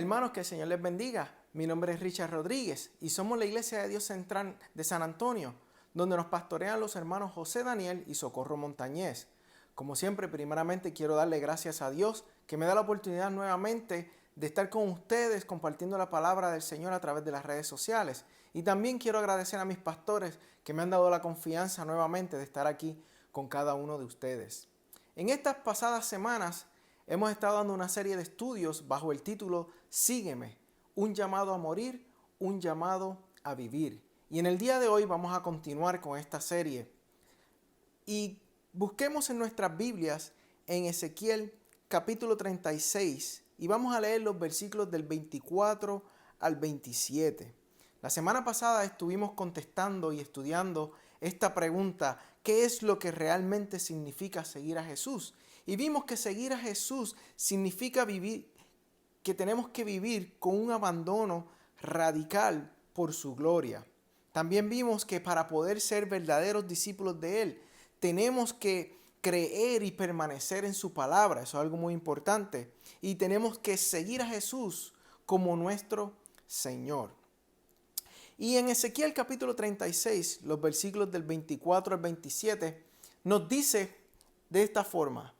Hermanos, que el Señor les bendiga. Mi nombre es Richard Rodríguez y somos la Iglesia de Dios Central de San Antonio, donde nos pastorean los hermanos José Daniel y Socorro Montañez. Como siempre, primeramente quiero darle gracias a Dios que me da la oportunidad nuevamente de estar con ustedes compartiendo la palabra del Señor a través de las redes sociales. Y también quiero agradecer a mis pastores que me han dado la confianza nuevamente de estar aquí con cada uno de ustedes. En estas pasadas semanas hemos estado dando una serie de estudios bajo el título Sígueme, un llamado a morir, un llamado a vivir. Y en el día de hoy vamos a continuar con esta serie. Y busquemos en nuestras Biblias en Ezequiel capítulo 36 y vamos a leer los versículos del 24 al 27. La semana pasada estuvimos contestando y estudiando esta pregunta: ¿qué es lo que realmente significa seguir a Jesús? Y vimos que seguir a Jesús significa vivir, que tenemos que vivir con un abandono radical por su gloria. También vimos que para poder ser verdaderos discípulos de Él, tenemos que creer y permanecer en su palabra. Eso es algo muy importante. Y tenemos que seguir a Jesús como nuestro Señor. Y en Ezequiel capítulo 36, los versículos del 24 al 27, nos dice de esta forma: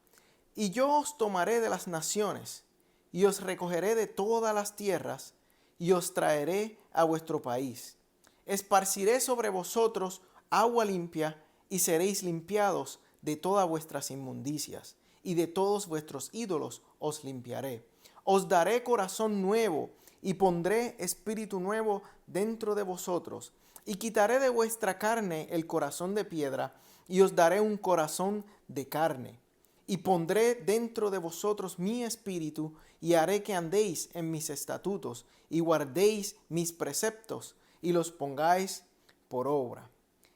y yo os tomaré de las naciones, y os recogeré de todas las tierras, y os traeré a vuestro país. Esparciré sobre vosotros agua limpia, y seréis limpiados de todas vuestras inmundicias, y de todos vuestros ídolos os limpiaré. Os daré corazón nuevo, y pondré espíritu nuevo dentro de vosotros, y quitaré de vuestra carne el corazón de piedra, y os daré un corazón de carne. Y pondré dentro de vosotros mi espíritu, y haré que andéis en mis estatutos, y guardéis mis preceptos, y los pongáis por obra.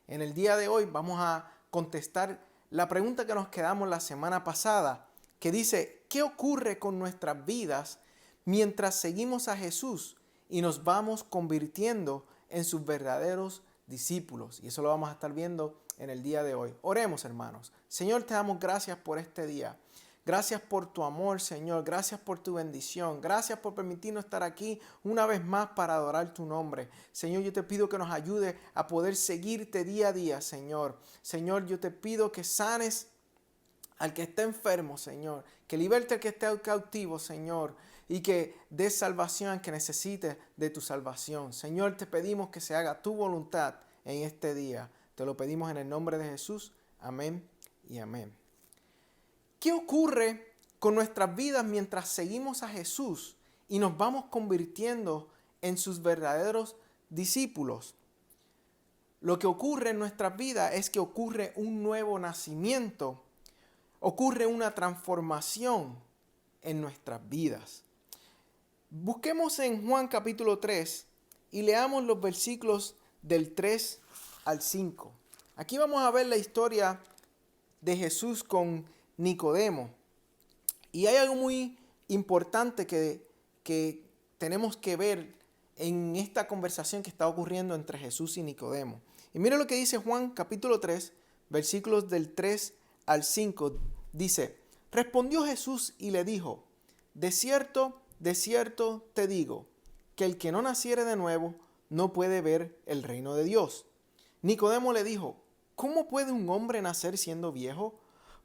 En el día de hoy vamos a contestar la pregunta que nos quedamos la semana pasada, que dice: ¿qué ocurre con nuestras vidas mientras seguimos a Jesús y nos vamos convirtiendo en sus verdaderos discípulos? Y eso lo vamos a estar viendo en el día de hoy. Oremos, hermanos. Señor, te damos gracias por este día. Gracias por tu amor, Señor. Gracias por tu bendición. Gracias por permitirnos estar aquí una vez más para adorar tu nombre. Señor, yo te pido que nos ayude a poder seguirte día a día, Señor. Señor, yo te pido que sanes al que está enfermo, Señor. Que liberte al que esté cautivo, Señor. Y que des salvación al que necesite de tu salvación. Señor, te pedimos que se haga tu voluntad en este día. Te lo pedimos en el nombre de Jesús. Amén y amén. ¿Qué ocurre con nuestras vidas mientras seguimos a Jesús y nos vamos convirtiendo en sus verdaderos discípulos? Lo que ocurre en nuestras vidas es que ocurre un nuevo nacimiento, ocurre una transformación en nuestras vidas. Busquemos en Juan capítulo 3 y leamos los versículos del 3 al 5. Aquí vamos a ver la historia de Jesús con Nicodemo. Y hay algo muy importante que tenemos que ver en esta conversación que está ocurriendo entre Jesús y Nicodemo. Y mire lo que dice Juan capítulo 3, versículos del 3 al 5. Dice: respondió Jesús y le dijo: de cierto te digo, que el que no naciere de nuevo no puede ver el reino de Dios. Nicodemo le dijo: ¿cómo puede un hombre nacer siendo viejo?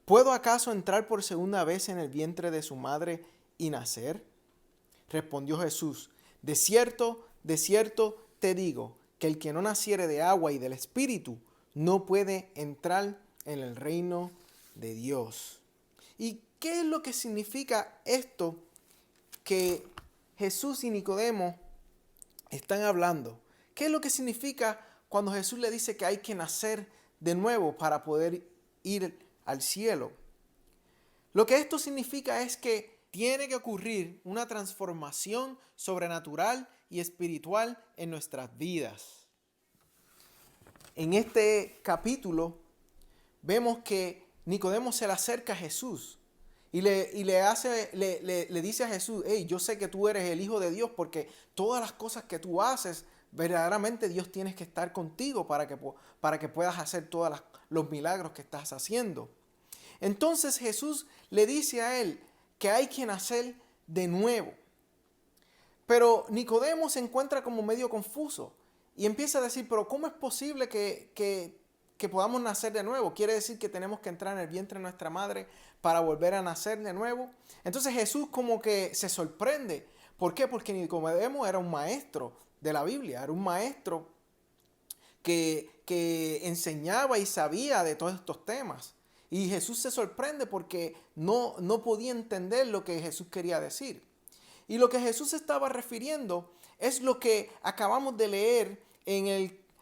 ¿Puedo acaso entrar por segunda vez en el vientre de su madre y nacer? Respondió Jesús: de cierto te digo, que el que no naciere de agua y del Espíritu no puede entrar en el reino de Dios. ¿Y qué es lo que significa esto que Jesús y Nicodemo están hablando? ¿Qué es lo que significa cuando Jesús le dice que hay que nacer de nuevo para poder ir al cielo? Lo que esto significa es que tiene que ocurrir una transformación sobrenatural y espiritual en nuestras vidas. En este capítulo vemos que Nicodemo se le acerca a Jesús y le dice a Jesús: hey, yo sé que tú eres el Hijo de Dios, porque todas las cosas que tú haces, verdaderamente Dios tiene que estar contigo para que puedas hacer todos los milagros que estás haciendo. Entonces Jesús le dice a él que hay que nacer de nuevo. Pero Nicodemo se encuentra como medio confuso y empieza a decir, pero ¿cómo es posible que podamos nacer de nuevo? ¿Quiere decir que tenemos que entrar en el vientre de nuestra madre para volver a nacer de nuevo? Entonces Jesús como que se sorprende. ¿Por qué? Porque Nicodemo era un maestro de la Biblia, era un maestro que enseñaba y sabía de todos estos temas. Y Jesús se sorprende porque no podía entender lo que Jesús quería decir. Y lo que Jesús estaba refiriendo es lo que acabamos de leer en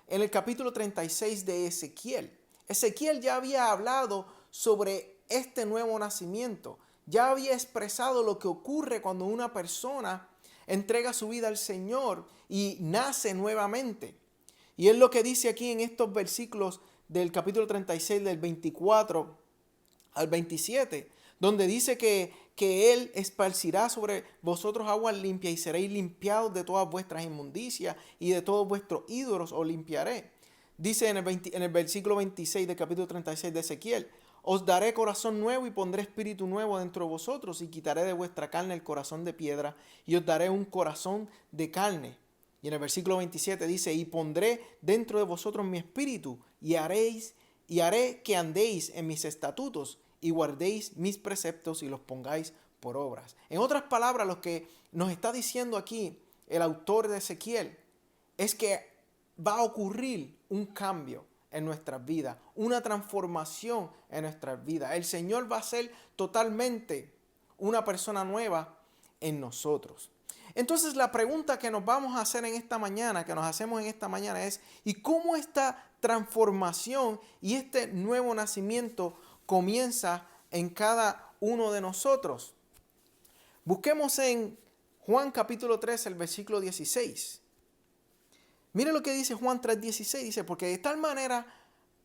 el capítulo 36 de Ezequiel. Ezequiel ya había hablado sobre este nuevo nacimiento. Ya había expresado lo que ocurre cuando una persona entrega su vida al Señor y nace nuevamente. Y es lo que dice aquí en estos versículos del capítulo 36, del 24 al 27, donde dice que Él esparcirá sobre vosotros aguas limpias y seréis limpiados de todas vuestras inmundicias y de todos vuestros ídolos os limpiaré. Dice en el versículo 26 del capítulo 36 de Ezequiel, os daré corazón nuevo y pondré espíritu nuevo dentro de vosotros y quitaré de vuestra carne el corazón de piedra y os daré un corazón de carne. Y en el versículo 27 dice, y pondré dentro de vosotros mi espíritu y haré que andéis en mis estatutos y guardéis mis preceptos y los pongáis por obras. En otras palabras, lo que nos está diciendo aquí el autor de Ezequiel es que va a ocurrir un cambio en nuestras vidas, una transformación en nuestras vidas. El Señor va a ser totalmente una persona nueva en nosotros. Entonces la pregunta que nos vamos a hacer en esta mañana, que nos hacemos en esta mañana es, ¿y cómo esta transformación y este nuevo nacimiento comienza en cada uno de nosotros? Busquemos en Juan capítulo 3, el versículo 16. Mire lo que dice Juan 3:16, dice, porque de tal manera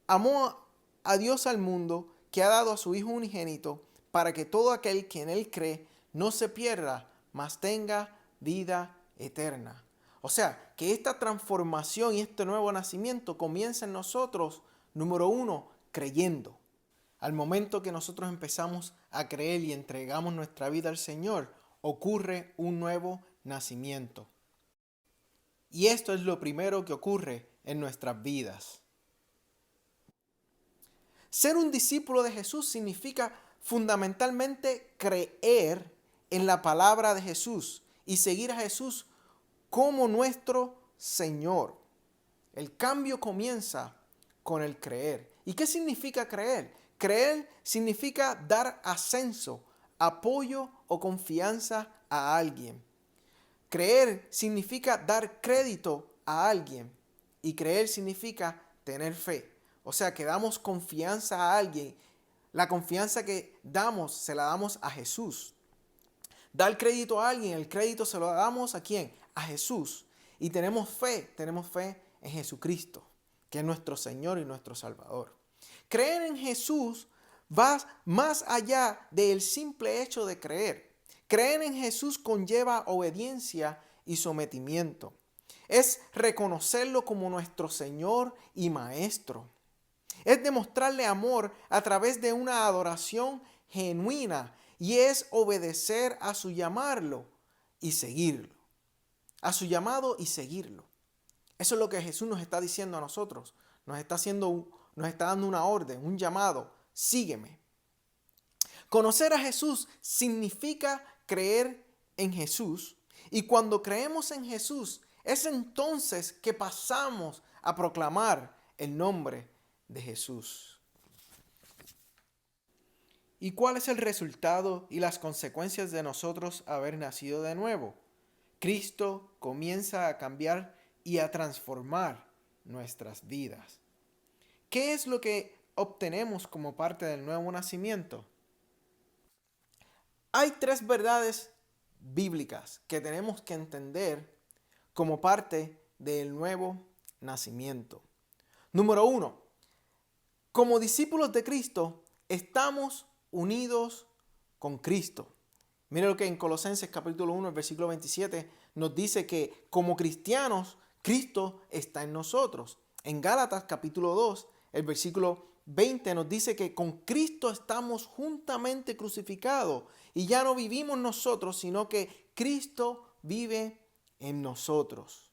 amó a Dios al mundo que ha dado a su Hijo unigénito para que todo aquel que en Él cree no se pierda, mas tenga vida eterna. O sea, que esta transformación y este nuevo nacimiento comienza en nosotros, número uno, creyendo. Al momento que nosotros empezamos a creer y entregamos nuestra vida al Señor, ocurre un nuevo nacimiento. Y esto es lo primero que ocurre en nuestras vidas. Ser un discípulo de Jesús significa fundamentalmente creer en la palabra de Jesús y seguir a Jesús como nuestro Señor. El cambio comienza con el creer. ¿Y qué significa creer? Creer significa dar ascenso, apoyo o confianza a alguien. Creer significa dar crédito a alguien y creer significa tener fe. O sea, que damos confianza a alguien. La confianza que damos, se la damos a Jesús. Dar crédito a alguien, el crédito se lo damos ¿a quién? A Jesús. Y tenemos fe en Jesucristo, que es nuestro Señor y nuestro Salvador. Creer en Jesús va más allá del simple hecho de creer. Creer en Jesús conlleva obediencia y sometimiento. Es reconocerlo como nuestro Señor y Maestro. Es demostrarle amor a través de una adoración genuina y es obedecer a su llamarlo y seguirlo. A su llamado y seguirlo. Eso es lo que Jesús nos está diciendo a nosotros. Nos está dando una orden, un llamado. Sígueme. Conocer a Jesús significa creer en Jesús. Y cuando creemos en Jesús, es entonces que pasamos a proclamar el nombre de Jesús. ¿Y cuál es el resultado y las consecuencias de nosotros haber nacido de nuevo? Cristo comienza a cambiar y a transformar nuestras vidas. ¿Qué es lo que obtenemos como parte del nuevo nacimiento? Hay tres verdades bíblicas que tenemos que entender como parte del nuevo nacimiento. Número uno, como discípulos de Cristo, estamos unidos con Cristo. Mire lo que en Colosenses capítulo 1, el versículo 27 nos dice que como cristianos, Cristo está en nosotros. En Gálatas capítulo 2, el versículo 20 nos dice que con Cristo estamos juntamente crucificados y ya no vivimos nosotros, sino que Cristo vive en nosotros.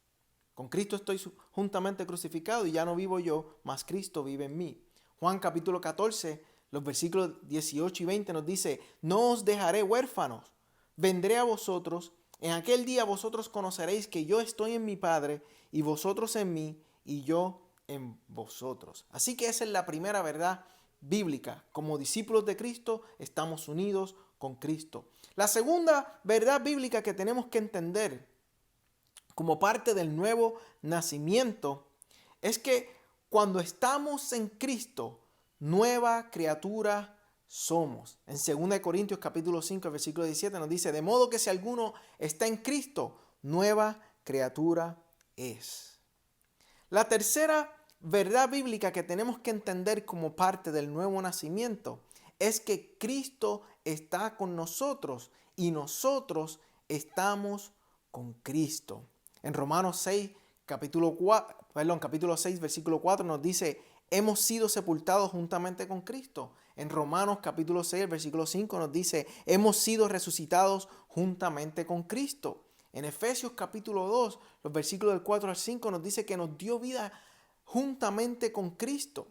Con Cristo estoy juntamente crucificado y ya no vivo yo, mas Cristo vive en mí. Juan capítulo 14, los versículos 18 y 20 nos dice, no os dejaré huérfanos, vendré a vosotros. En aquel día vosotros conoceréis que yo estoy en mi Padre y vosotros en mí y yo en vosotros. Así que esa es la primera verdad bíblica. Como discípulos de Cristo estamos unidos con Cristo. La segunda verdad bíblica que tenemos que entender como parte del nuevo nacimiento es que cuando estamos en Cristo, nueva criatura somos. En 2 Corintios capítulo 5, versículo 17 nos dice, de modo que si alguno está en Cristo, nueva criatura es. La tercera verdad bíblica que tenemos que entender como parte del nuevo nacimiento es que Cristo está con nosotros y nosotros estamos con Cristo. En Romanos 6, capítulo 6, versículo 4 nos dice, hemos sido sepultados juntamente con Cristo. En Romanos capítulo 6, versículo 5 nos dice, hemos sido resucitados juntamente con Cristo. En Efesios capítulo 2, los versículos del 4 al 5 nos dice que nos dio vida juntamente con Cristo.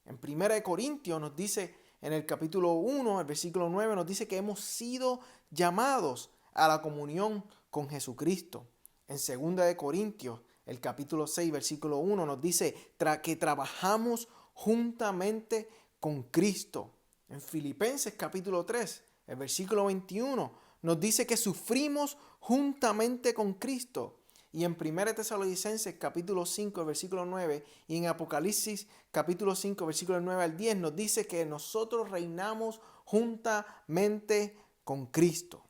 En 1 Corintios nos dice, en el capítulo 1, el versículo 9, nos dice que hemos sido llamados a la comunión con Jesucristo. En 2 Corintios, el capítulo 6, versículo 1, nos dice que trabajamos juntamente con Cristo. En Filipenses capítulo 3, el versículo 21, nos dice que sufrimos juntamente con Cristo. Y en 1 Tesalonicenses capítulo 5, versículo 9, y en Apocalipsis capítulo 5, versículo 9 al 10, nos dice que nosotros reinamos juntamente con Cristo.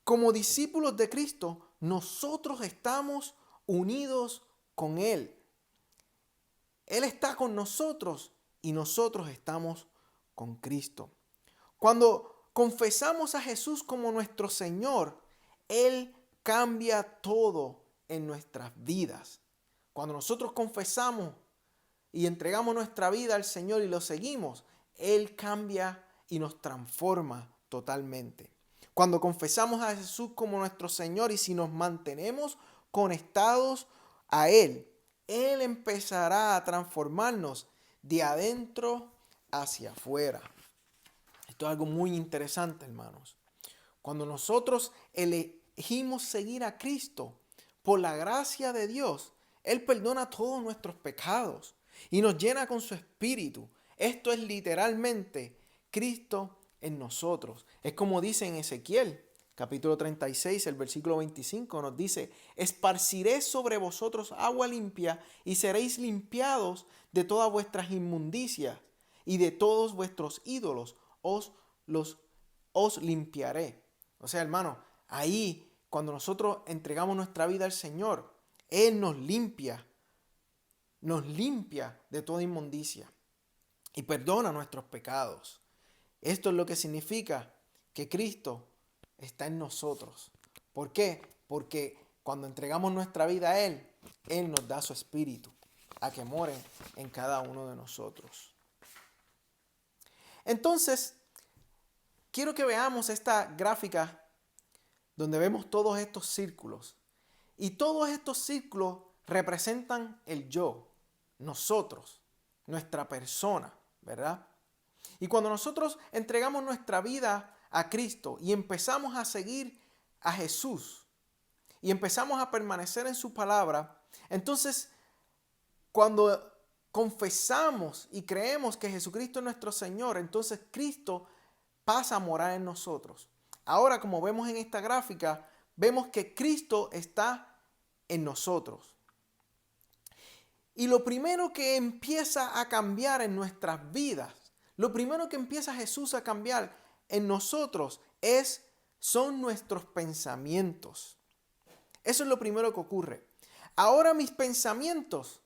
Como discípulos de Cristo, nosotros estamos unidos con Él. Él está con nosotros y nosotros estamos con Cristo. Cuando confesamos a Jesús como nuestro Señor, Él cambia todo en nuestras vidas. Cuando nosotros confesamos y entregamos nuestra vida al Señor y lo seguimos, Él cambia y nos transforma totalmente. Cuando confesamos a Jesús como nuestro Señor y si nos mantenemos conectados a Él, Él empezará a transformarnos de adentro hacia afuera. Esto es algo muy interesante, hermanos. Cuando nosotros elegimos seguir a Cristo, por la gracia de Dios, Él perdona todos nuestros pecados y nos llena con su Espíritu. Esto es literalmente Cristo en nosotros. Es como dice en Ezequiel, capítulo 36, el versículo 25, nos dice, esparciré sobre vosotros agua limpia y seréis limpiados de todas vuestras inmundicias y de todos vuestros ídolos os limpiaré. O sea, hermano, ahí cuando nosotros entregamos nuestra vida al Señor, Él nos limpia de toda inmundicia y perdona nuestros pecados. Esto es lo que significa que Cristo está en nosotros. ¿Por qué? Porque cuando entregamos nuestra vida a Él, Él nos da su Espíritu a que more en cada uno de nosotros. Entonces, quiero que veamos esta gráfica donde vemos todos estos círculos. Y todos estos círculos representan el yo, nosotros, nuestra persona, ¿verdad? Y cuando nosotros entregamos nuestra vida a Cristo y empezamos a seguir a Jesús y empezamos a permanecer en su palabra, entonces cuando confesamos y creemos que Jesucristo es nuestro Señor, entonces Cristo pasa a morar en nosotros. Ahora, como vemos en esta gráfica, vemos que Cristo está en nosotros. Y lo primero que empieza a cambiar en nuestras vidas, lo primero que empieza Jesús a cambiar en nosotros son nuestros pensamientos. Eso es lo primero que ocurre. Ahora mis pensamientos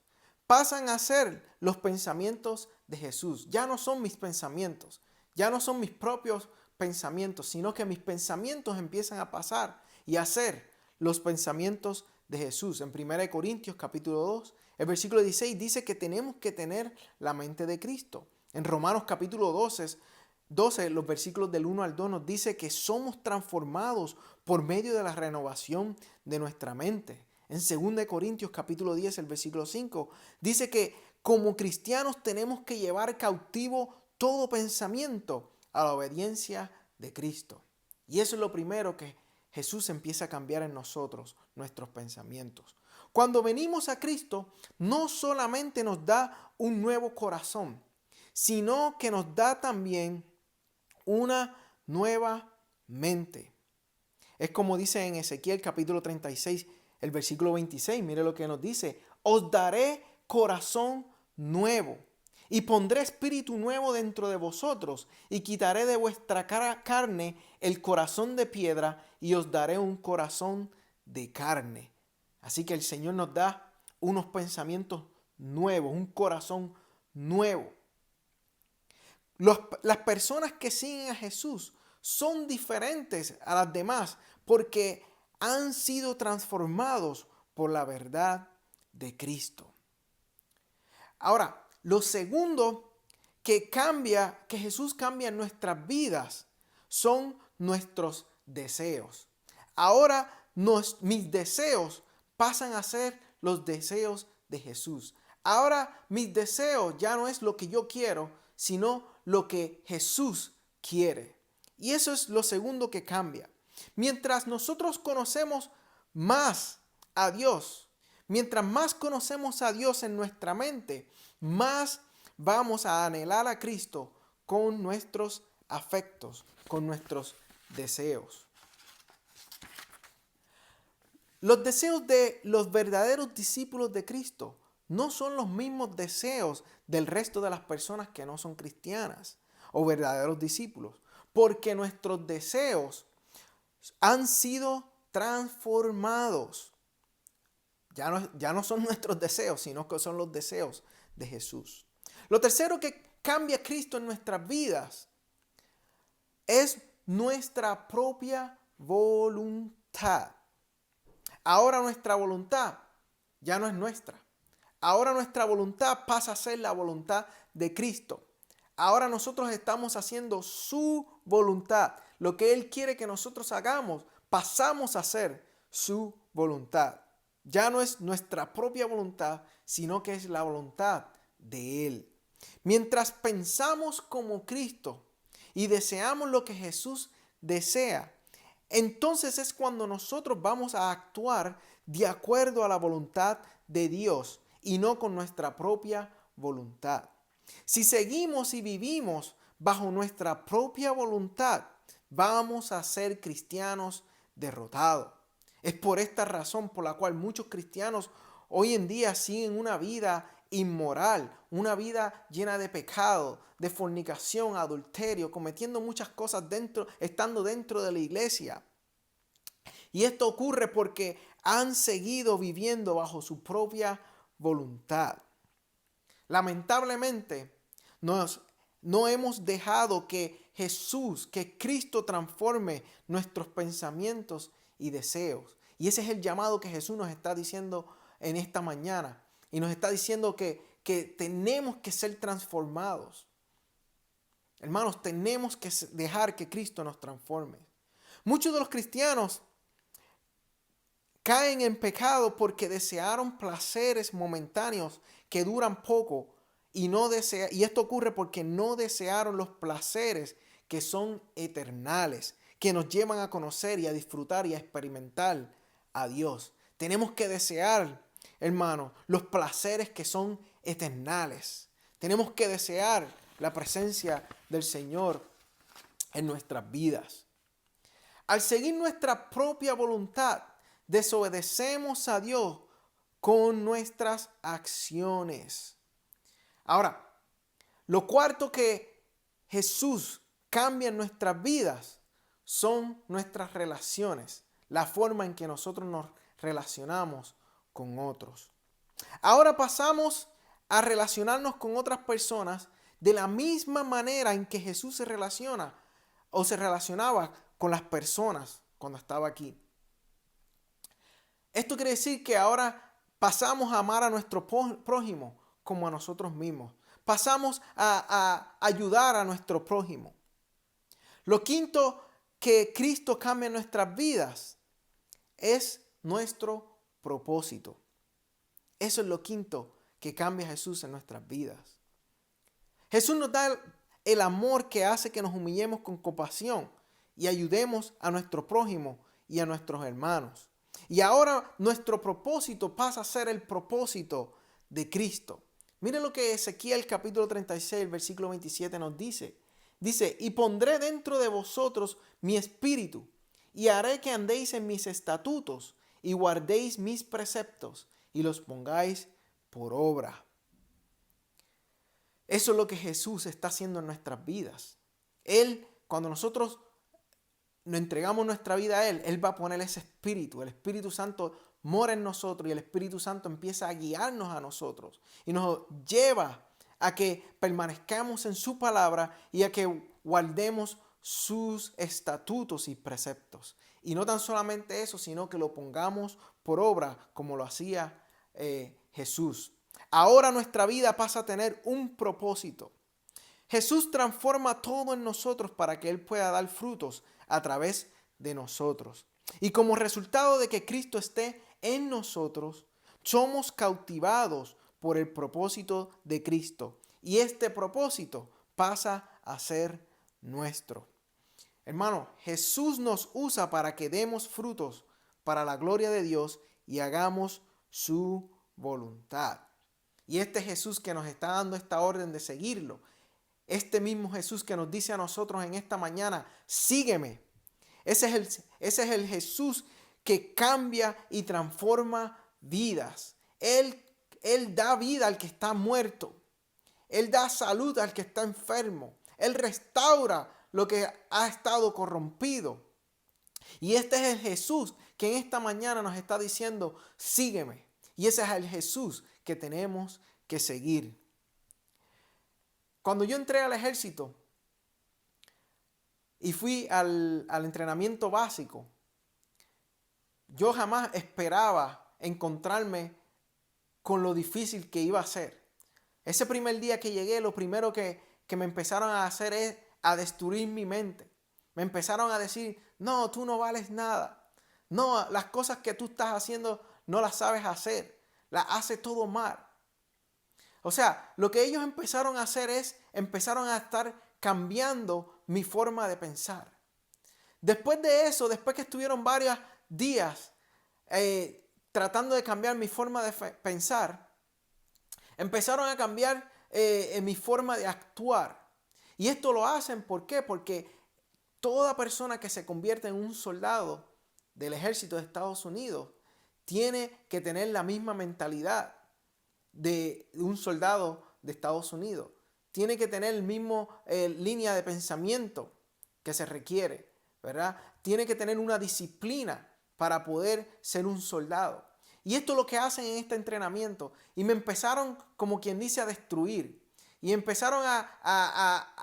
pasan a ser los pensamientos de Jesús. Ya no son mis pensamientos, ya no son mis propios pensamientos, sino que mis pensamientos empiezan a pasar y a ser los pensamientos de Jesús. En 1 Corintios capítulo 2, el versículo 16 dice que tenemos que tener la mente de Cristo. En Romanos capítulo 12, 12, los versículos del 1 al 2 nos dice que somos transformados por medio de la renovación de nuestra mente. En 2 Corintios capítulo 10, el versículo 5, dice que como cristianos tenemos que llevar cautivo todo pensamiento a la obediencia de Cristo. Y eso es lo primero que Jesús empieza a cambiar en nosotros, nuestros pensamientos. Cuando venimos a Cristo, no solamente nos da un nuevo corazón, sino que nos da también una nueva mente. Es como dice en Ezequiel capítulo 36, el versículo 26. Mire lo que nos dice. Os daré corazón nuevo y pondré espíritu nuevo dentro de vosotros y quitaré de vuestra carne el corazón de piedra y os daré un corazón de carne. Así que el Señor nos da unos pensamientos nuevos, un corazón nuevo. Las personas que siguen a Jesús son diferentes a las demás porque han sido transformados por la verdad de Cristo. Ahora, lo segundo que Jesús cambia en nuestras vidas son nuestros deseos. Ahora mis deseos pasan a ser los deseos de Jesús. Ahora mis deseos ya no es lo que yo quiero, sino lo que Jesús quiere. Y eso es lo segundo que cambia. Mientras nosotros conocemos más a Dios, mientras más conocemos a Dios en nuestra mente, más vamos a anhelar a Cristo con nuestros afectos, con nuestros deseos. Los deseos de los verdaderos discípulos de Cristo no son los mismos deseos del resto de las personas que no son cristianas o verdaderos discípulos, porque nuestros deseos han sido transformados. Ya no son nuestros deseos, sino que son los deseos de Jesús. Lo tercero que cambia Cristo en nuestras vidas es nuestra propia voluntad. Ahora nuestra voluntad ya no es nuestra. Ahora nuestra voluntad pasa a ser la voluntad de Cristo. Ahora nosotros estamos haciendo su voluntad. Lo que Él quiere que nosotros hagamos, pasamos a hacer su voluntad. Ya no es nuestra propia voluntad, sino que es la voluntad de Él. Mientras pensamos como Cristo y deseamos lo que Jesús desea, entonces es cuando nosotros vamos a actuar de acuerdo a la voluntad de Dios y no con nuestra propia voluntad. Si seguimos y vivimos bajo nuestra propia voluntad, vamos a ser cristianos derrotados. Es por esta razón por la cual muchos cristianos hoy en día siguen una vida inmoral, una vida llena de pecado, de fornicación, adulterio, cometiendo muchas cosas estando dentro de la iglesia. Y esto ocurre porque han seguido viviendo bajo su propia voluntad. Lamentablemente, no hemos dejado que Jesús, que Cristo transforme nuestros pensamientos y deseos. Y ese es el llamado que Jesús nos está diciendo en esta mañana. Y nos está diciendo que tenemos que ser transformados. Hermanos, tenemos que dejar que Cristo nos transforme. Muchos de los cristianos caen en pecado porque desearon placeres momentáneos que duran poco y esto ocurre porque no desearon los placeres que son eternales, que nos llevan a conocer y a disfrutar y a experimentar a Dios. Tenemos que desear, hermano, los placeres que son eternales. Tenemos que desear la presencia del Señor en nuestras vidas. Al seguir nuestra propia voluntad, desobedecemos a Dios con nuestras acciones. Ahora, lo cuarto que Jesús cambia en nuestras vidas son nuestras relaciones, la forma en que nosotros nos relacionamos con otros. Ahora pasamos a relacionarnos con otras personas de la misma manera en que Jesús se relaciona o se relacionaba con las personas cuando estaba aquí. Esto quiere decir que ahora pasamos a amar a nuestro prójimo como a nosotros mismos. Pasamos a ayudar a nuestro prójimo. Lo quinto que Cristo cambia en nuestras vidas es nuestro propósito. Eso es lo quinto que cambia Jesús en nuestras vidas. Jesús nos da el amor que hace que nos humillemos con compasión y ayudemos a nuestro prójimo y a nuestros hermanos. Y ahora nuestro propósito pasa a ser el propósito de Cristo. Mire lo que Ezequiel capítulo 36, versículo 27 nos dice. Dice, y pondré dentro de vosotros mi espíritu, y haré que andéis en mis estatutos, y guardéis mis preceptos, y los pongáis por obra. Eso es lo que Jesús está haciendo en nuestras vidas. Él, cuando nosotros nos entregamos nuestra vida a Él va a poner ese espíritu. El Espíritu Santo mora en nosotros y el Espíritu Santo empieza a guiarnos a nosotros. Y nos lleva a que permanezcamos en su palabra y a que guardemos sus estatutos y preceptos. Y no tan solamente eso, sino que lo pongamos por obra como lo hacía Jesús. Ahora nuestra vida pasa a tener un propósito. Jesús transforma todo en nosotros para que Él pueda dar frutos a través de nosotros. Y como resultado de que Cristo esté en nosotros, somos cautivados por el propósito de Cristo. Y este propósito pasa a ser nuestro. Hermano, Jesús nos usa para que demos frutos para la gloria de Dios y hagamos su voluntad. Y este Jesús que nos está dando esta orden de seguirlo, este mismo Jesús que nos dice a nosotros en esta mañana, sígueme. Ese es el Jesús que cambia y transforma vidas. Él da vida al que está muerto. Él da salud al que está enfermo. Él restaura lo que ha estado corrompido. Y este es el Jesús que en esta mañana nos está diciendo, sígueme. Y ese es el Jesús que tenemos que seguir. Cuando yo entré al ejército y fui al entrenamiento básico, yo jamás esperaba encontrarme con lo difícil que iba a ser. Ese primer día que llegué, lo primero que me empezaron a hacer es a destruir mi mente. Me empezaron a decir, no, tú no vales nada. No, las cosas que tú estás haciendo no las sabes hacer. Las hace todo mal. O sea, lo que ellos empezaron a hacer empezaron a estar cambiando mi forma de pensar. Después de eso, después que estuvieron varios días tratando de cambiar mi forma de pensar, empezaron a cambiar mi forma de actuar. Y esto lo hacen, ¿por qué? Porque toda persona que se convierte en un soldado del ejército de Estados Unidos tiene que tener la misma mentalidad de un soldado de Estados Unidos. Tiene que tener el mismo línea de pensamiento que se requiere, ¿verdad? Tiene que tener una disciplina para poder ser un soldado. Y esto es lo que hacen en este entrenamiento. Y me empezaron, como quien dice, a destruir. Y empezaron a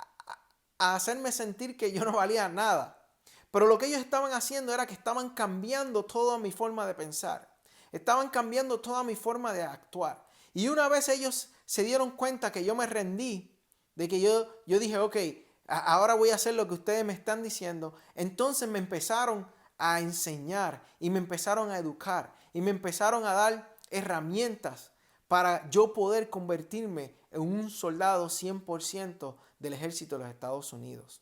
hacerme sentir que yo no valía nada. Pero lo que ellos estaban haciendo era que estaban cambiando toda mi forma de pensar. Estaban cambiando toda mi forma de actuar. Y una vez ellos se dieron cuenta que yo me rendí, de que yo dije, ok, ahora voy a hacer lo que ustedes me están diciendo. Entonces me empezaron a enseñar y me empezaron a educar y me empezaron a dar herramientas para yo poder convertirme en un soldado 100% del ejército de los Estados Unidos.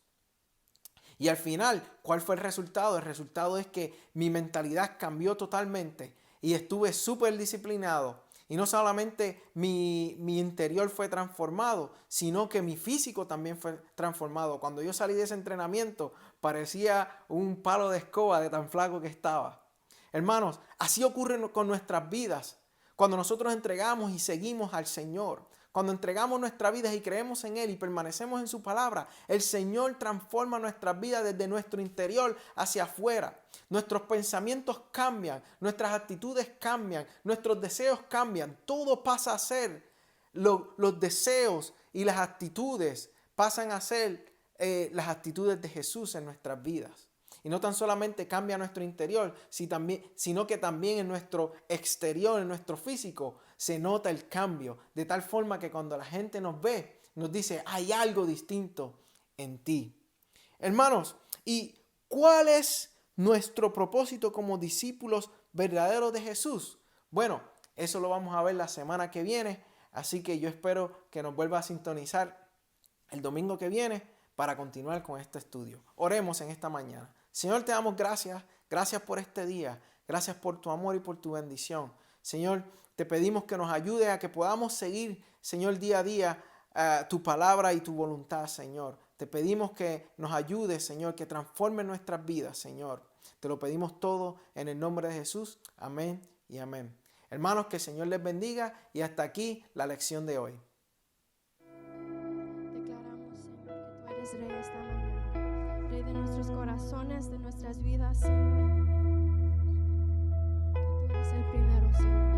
Y al final, ¿cuál fue el resultado? El resultado es que mi mentalidad cambió totalmente y estuve súper disciplinado. Y no solamente mi interior fue transformado, sino que mi físico también fue transformado. Cuando yo salí de ese entrenamiento, parecía un palo de escoba de tan flaco que estaba. Hermanos, así ocurre con nuestras vidas. Cuando nosotros entregamos y seguimos al Señor, cuando entregamos nuestra vida y creemos en Él y permanecemos en su palabra, el Señor transforma nuestras vidas desde nuestro interior hacia afuera. Nuestros pensamientos cambian, nuestras actitudes cambian, nuestros deseos cambian. Todo pasa a ser, los deseos y las actitudes pasan a ser las actitudes de Jesús en nuestras vidas. Y no tan solamente cambia nuestro interior, sino que también en nuestro exterior, en nuestro físico, se nota el cambio. De tal forma que cuando la gente nos ve, nos dice, hay algo distinto en ti. Hermanos, ¿y cuál es nuestro propósito como discípulos verdaderos de Jesús? Bueno, eso lo vamos a ver la semana que viene, así que yo espero que nos vuelva a sintonizar el domingo que viene para continuar con este estudio. Oremos en esta mañana. Señor, te damos gracias. Gracias por este día. Gracias por tu amor y por tu bendición. Señor, te pedimos que nos ayude a que podamos seguir, Señor, día a día tu palabra y tu voluntad, Señor. Te pedimos que nos ayudes, Señor, que transforme nuestras vidas, Señor. Te lo pedimos todo en el nombre de Jesús. Amén y amén. Hermanos, que el Señor les bendiga y hasta aquí la lección de hoy. Declaramos, Señor, que tú eres Rey esta mañana, Rey de nuestros corazones, de nuestras vidas, Señor. Que tú eres el primero, Señor.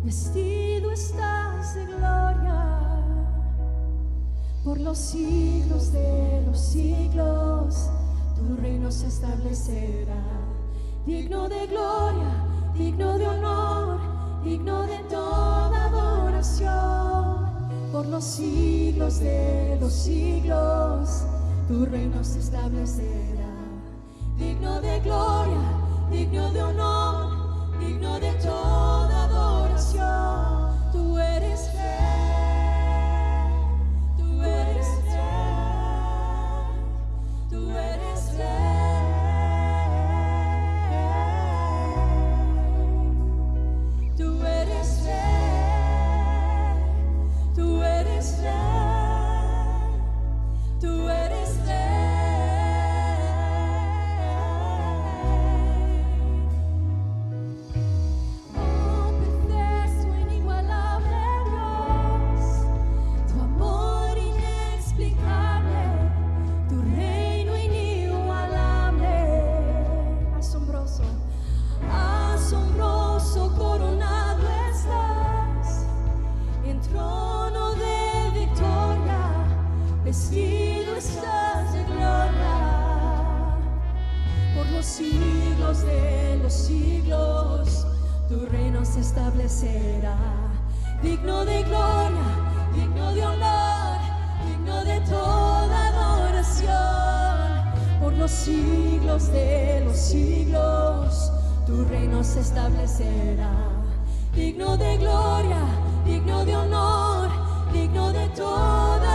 Vestido estás de gloria, por los siglos de los siglos, tu reino se establecerá. Digno de gloria, digno de honor, digno de toda adoración. Por los siglos de los siglos, tu reino se establecerá. Digno de gloria, digno de honor, digno de toda adoración. Tú eres Rey, tú eres Rey, tú eres Rey, tú eres Rey, tú eres Rey, tú eres Rey. Vestido estás de gloria, por los siglos de los siglos, tu reino se establecerá. Digno de gloria, digno de honor, digno de toda adoración. Por los siglos de los siglos, tu reino se establecerá. Digno de gloria, digno de honor, digno de toda